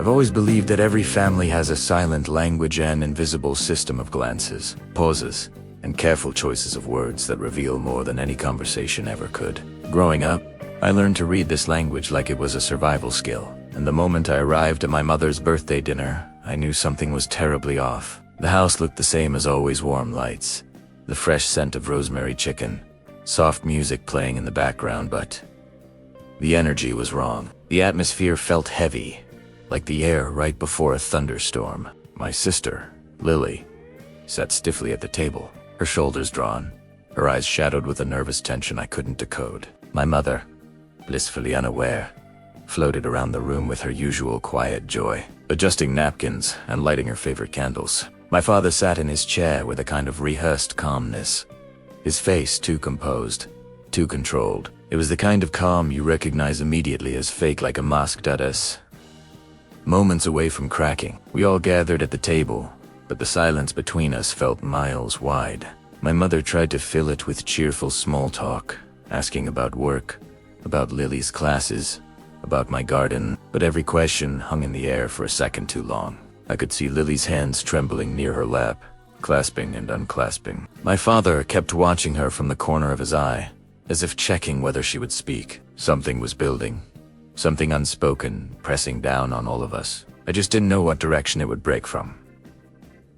I've always believed that every family has a silent language and invisible system of glances, pauses, and careful choices of words that reveal more than any conversation ever could. Growing up, I learned to read this language like it was a survival skill, and the moment I arrived at my mother's birthday dinner, I knew something was terribly off. The house looked the same as always: warm lights, the fresh scent of rosemary chicken, soft music playing in the background, but the energy was wrong. The atmosphere felt heavy, like the air right before a thunderstorm. My sister, Lily, sat stiffly at the table, her shoulders drawn, her eyes shadowed with a nervous tension I couldn't decode. My mother, blissfully unaware, floated around the room with her usual quiet joy, adjusting napkins and lighting her favorite candles. My father sat in his chair with a kind of rehearsed calmness, his face too composed, too controlled. It was the kind of calm you recognize immediately as fake, like a masked at us. Moments away from cracking, we all gathered at the table, but the silence between us felt miles wide. My mother tried to fill it with cheerful small talk, asking about work, about Lily's classes, about my garden, but every question hung in the air for a second too long. I could see Lily's hands trembling near her lap, clasping and unclasping. My father kept watching her from the corner of his eye, as if checking whether she would speak. Something was building, something unspoken, pressing down on all of us. I just didn't know what direction it would break from.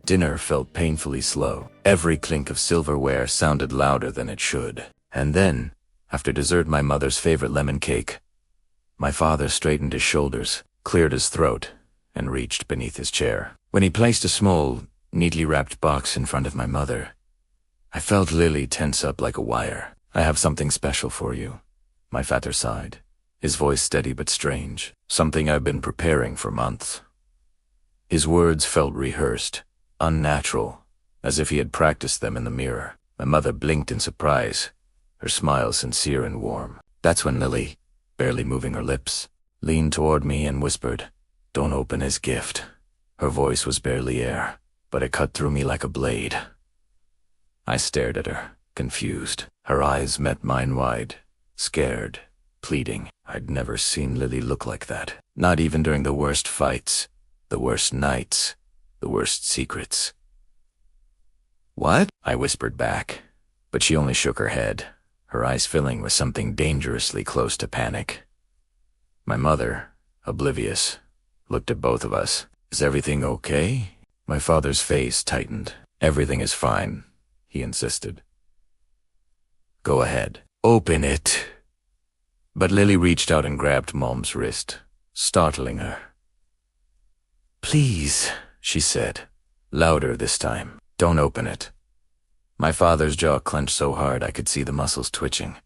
Dinner felt painfully slow. Every clink of silverware sounded louder than it should. And then, after dessert, my mother's favorite lemon cake, my father straightened his shoulders, cleared his throat, and reached beneath his chair. When he placed a small, neatly wrapped box in front of my mother, I felt Lily tense up like a wire. "I have something special for you," my father sighed, his voice steady but strange. "Something I've been preparing for months." His words felt rehearsed, unnatural, as if he had practiced them in the mirror. My mother blinked in surprise, her smile sincere and warm. That's when Lily, barely moving her lips, leaned toward me and whispered, "Don't open his gift." Her voice was barely air, but it cut through me like a blade. I stared at her, confused. Her eyes met mine wide, scared, pleading. I'd never seen Lily look like that. Not even during the worst fights, the worst nights, the worst secrets. "What?" I whispered back, but she only shook her head, her eyes filling with something dangerously close to panic. My mother, oblivious, looked at both of us. "Is everything okay?" My father's face tightened. "Everything is fine," he insisted. "Go ahead. Open it." But Lily reached out and grabbed Mom's wrist, startling her. "Please," she said, louder this time. "Don't open it." My father's jaw clenched so hard I could see the muscles twitching.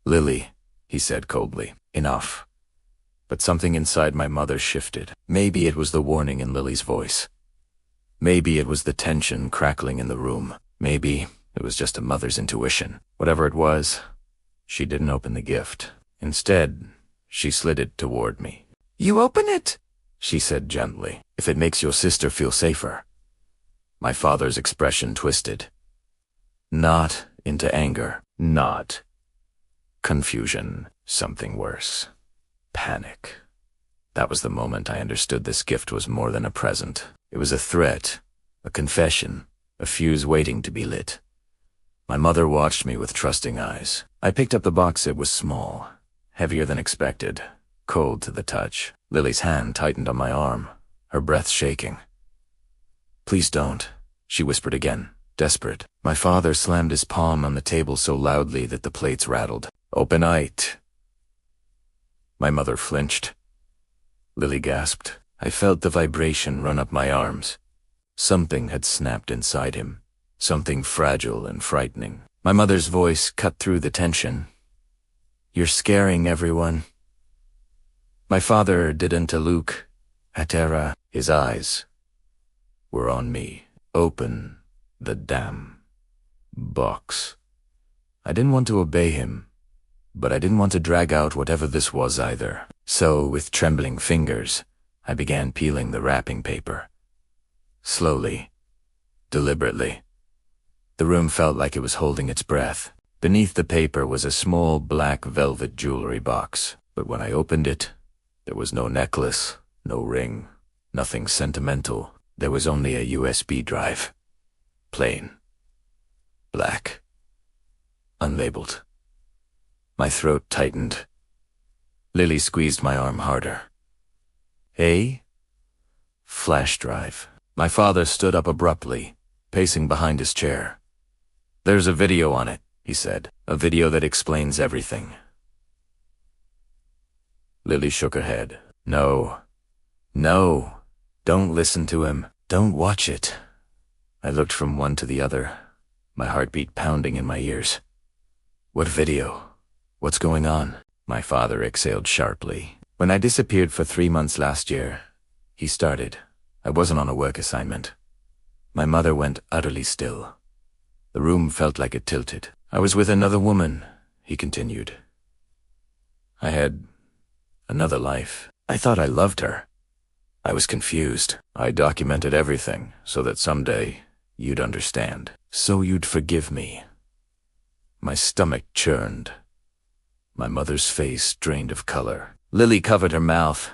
"Lily," he said coldly, "enough." But something inside my mother shifted. Maybe it was the warning in Lily's voice. Maybe it was the tension crackling in the room. Maybe it was just a mother's intuition. Whatever it was, she didn't open the gift. Instead, she slid it toward me. "You open it," she said gently, "if it makes your sister feel safer." My father's expression twisted. Not into anger, not confusion, something worse. Panic. That was the moment I understood this gift was more than a present. It was a threat, a confession, a fuse waiting to be lit. My mother watched me with trusting eyes. I picked up the box. It was small, heavier than expected, cold to the touch. Lily's hand tightened on my arm, her breath shaking. "Please don't," she whispered again, desperate. My father slammed his palm on the table so loudly that the plates rattled. "Open it." My mother flinched. Lily gasped. I felt the vibration run up my arms. Something had snapped inside him, something fragile and frightening. My mother's voice cut through the tension. "You're scaring everyone." My father didn't look at her. His eyes were on me. "Open the damn box." I didn't want to obey him, but I didn't want to drag out whatever this was either. So, with trembling fingers, I began peeling the wrapping paper. Slowly, deliberately. The room felt like it was holding its breath. Beneath the paper was a small black velvet jewelry box, but when I opened it, there was no necklace, No ring, nothing sentimental. There was only a USB drive. Plain. Black. Unlabeled. My throat tightened. Lily squeezed my arm harder. A flash drive. My father stood up abruptly, pacing behind his chair. "There's a video on it," he said. "A video that explains everything." Lily shook her head. No. No. Don't listen to him. Don't watch it. I looked from one to the other, my heartbeat pounding in my ears. What video? What's going on? My father exhaled sharply. When I disappeared for 3 months last year, he started. I wasn't on a work assignment. My mother went utterly still. The room felt like it tilted. I was with another woman, he continued. I had another life. I thought I loved her. I was confused. I documented everything so that someday you'd understand. So you'd forgive me. My stomach churned. My mother's face drained of color. Lily covered her mouth,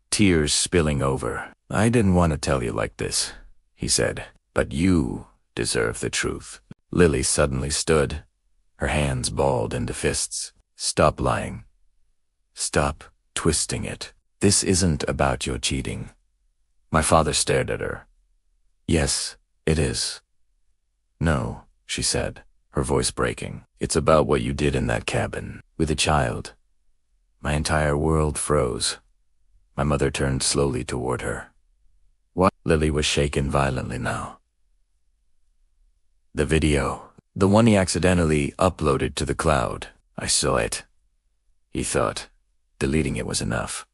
tears spilling over. "I didn't want to tell you like this," he said, "but you deserve the truth." Lily suddenly stood, her hands balled into fists. "Stop lying. Stop twisting it. This isn't about your cheating." My father stared at her. "Yes, it is." "No," she said, her voice breaking. "It's about what you did in that cabin, with a child." My entire world froze. My mother turned slowly toward her. "What?" Lily was shaken violently now. "The video. The one he accidentally uploaded to the cloud. I saw it." He thought deleting it was enough.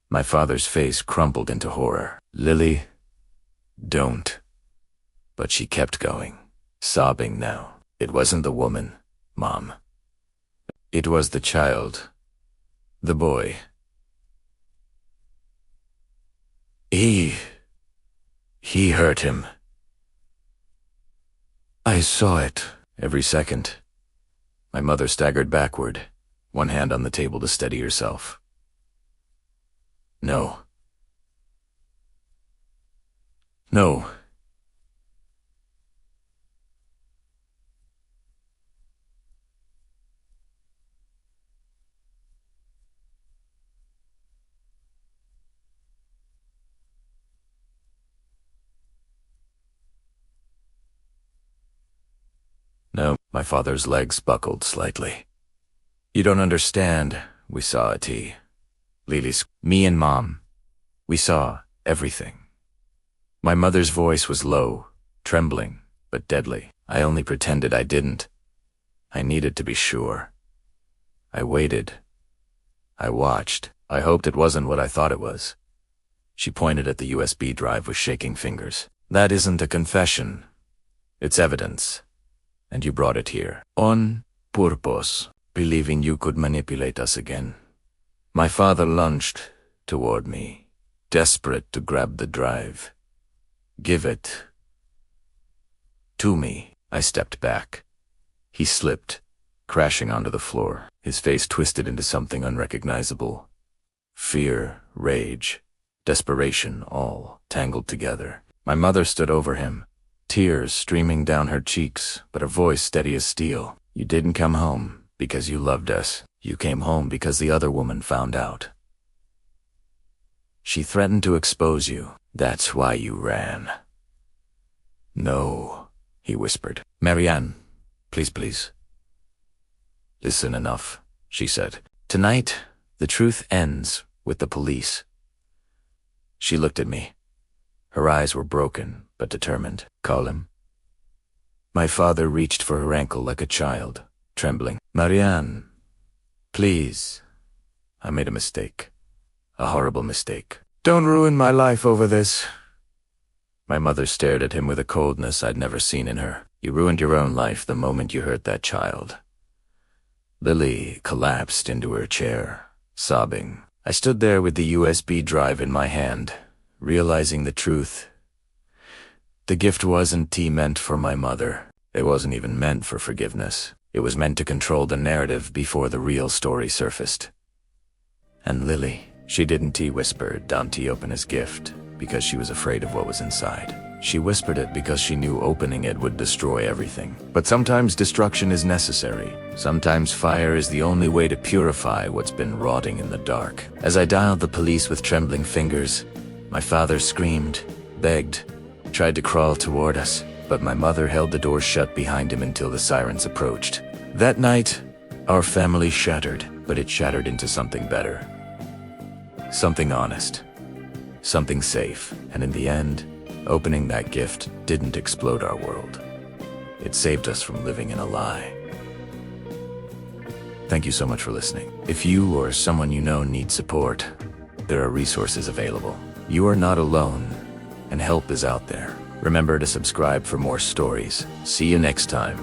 My father's face crumpled into horror. "Lily, don't." But she kept going, sobbing now. "It wasn't the woman, Mom. It was the child. The boy. He hurt him. I saw it every second." My mother staggered backward, one hand on the table to steady herself. "No. No." No, my father's legs buckled slightly. "You don't understand. We saw it, T. Me and Mom. We saw everything." My mother's voice was low, trembling, but deadly. I only pretended I didn't. I needed to be sure. I waited. I watched. I hoped it wasn't what I thought it was. She pointed at the USB drive with shaking fingers. "That isn't a confession. It's evidence. And you brought it here. On purpose, believing you could manipulate us again." My father lunged toward me, desperate to grab the drive. "Give it to me." I stepped back. He slipped, crashing onto the floor, his face twisted into something unrecognizable. Fear, rage, desperation, all tangled together. My mother stood over him, tears streaming down her cheeks, but her voice steady as steel. "You didn't come home because you loved us. You came home because the other woman found out. She threatened to expose you. That's why you ran." "No," he whispered. "Marianne, please. Listen, enough," she said. "Tonight, the truth ends with the police." She looked at me. Her eyes were broken, but determined. "Call him." My father reached for her ankle like a child, trembling. "Marianne, please. I made a mistake. A horrible mistake. Don't ruin my life over this." My mother stared at him with a coldness I'd never seen in her. "You ruined your own life the moment you hurt that child." Lily collapsed into her chair, sobbing. I stood there with the USB drive in my hand, realizing the truth. The gift wasn't meant for my mother. It wasn't even meant for forgiveness. It was meant to control the narrative before the real story surfaced. And Lily, She didn't whisper Dante open his gift because she was afraid of what was inside. She whispered it because she knew opening it would destroy everything. But sometimes destruction is necessary. Sometimes fire is the only way to purify what's been rotting in the dark. As I dialed the police with trembling fingers, my father screamed, begged, tried to crawl toward us, but my mother held the door shut behind him until the sirens approached. That night, our family shattered, but it shattered into something better. Something honest. Something safe. And in the end, opening that gift didn't explode our world. It saved us from living in a lie. Thank you so much for listening. If you or someone you know needs support, there are resources available. You are not alone, and help is out there. Remember to subscribe for more stories. See you next time.